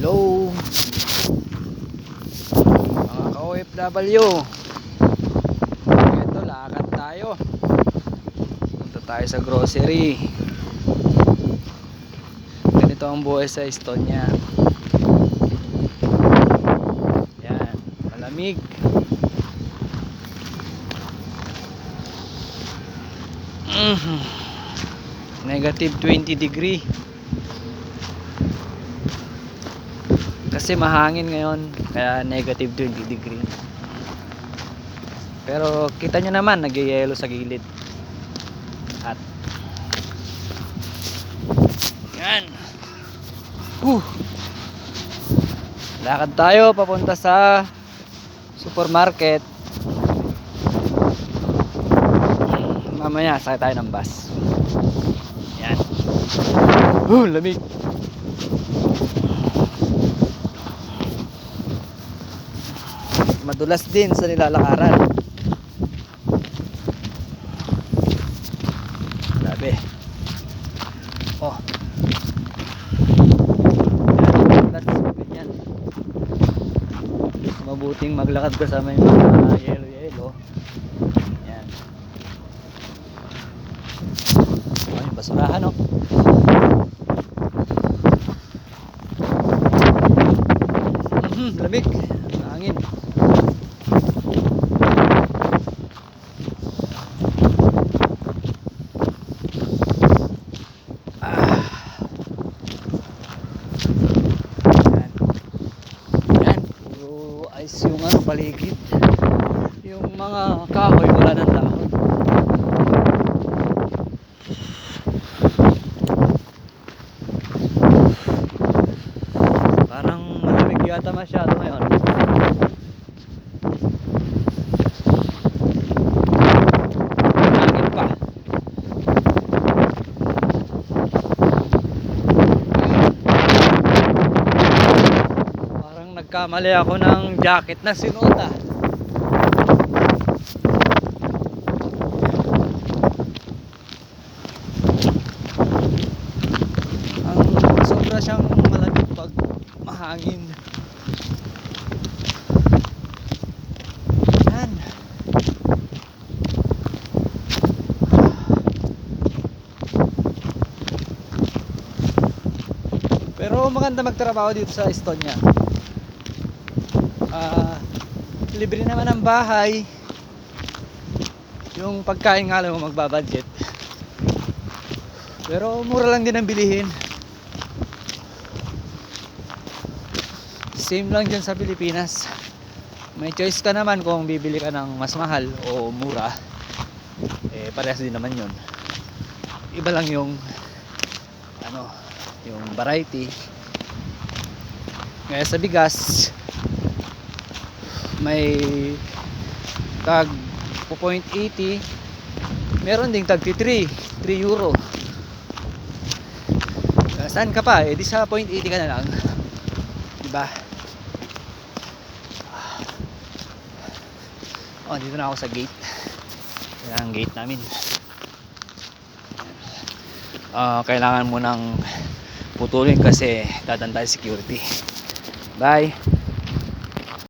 Hello mga ka-OFW. Ito, lakad tayo. Punta tayo sa grocery. Ganito ang buhay sa Estonia. Yan, malamig. Negative 20 degree. Kasi mahangin ngayon, kaya negative 20 degree. Pero kita nyo naman, nagyayelo sa gilid. At yan. Lakad tayo papunta sa supermarket. Mamaya sakay tayo ng bus. Yan. Lamig. Madulas din sa nilalakaran. Grabe. Oh. Yan. Mabuting maglakad kasama yung mga yelo-yelo. Yan. Ay, basurahan oh. Lamig. Hangin. Ice yung paligid, yung mga kahoy wala ng dahon. Parang malamig yata masyado ngayon. Hangin pa. Nagkamali ako ng jacket na sinuot ah. Ang sobra siyang malamig pag mahangin. Yan. Pero maganda magtrabaho dito sa Estonia. Libre naman ang bahay. Yung pagkain nga lang magbabudget. Pero mura lang din ang bilihin. Same lang dyan sa Pilipinas. May choice ka naman kung bibili ka ng mas mahal o mura. Parehas din naman yun. Iba lang yung yung variety. Kaya sa bigas may tag 0.80, meron ding tag 3 euro. Saan ka pa? Di sa 0.80 ka na lang, diba? Dito na ako sa gate. Yan ang gate namin. Kailangan mo nang putulin kasi dadaan tayo security. Bye.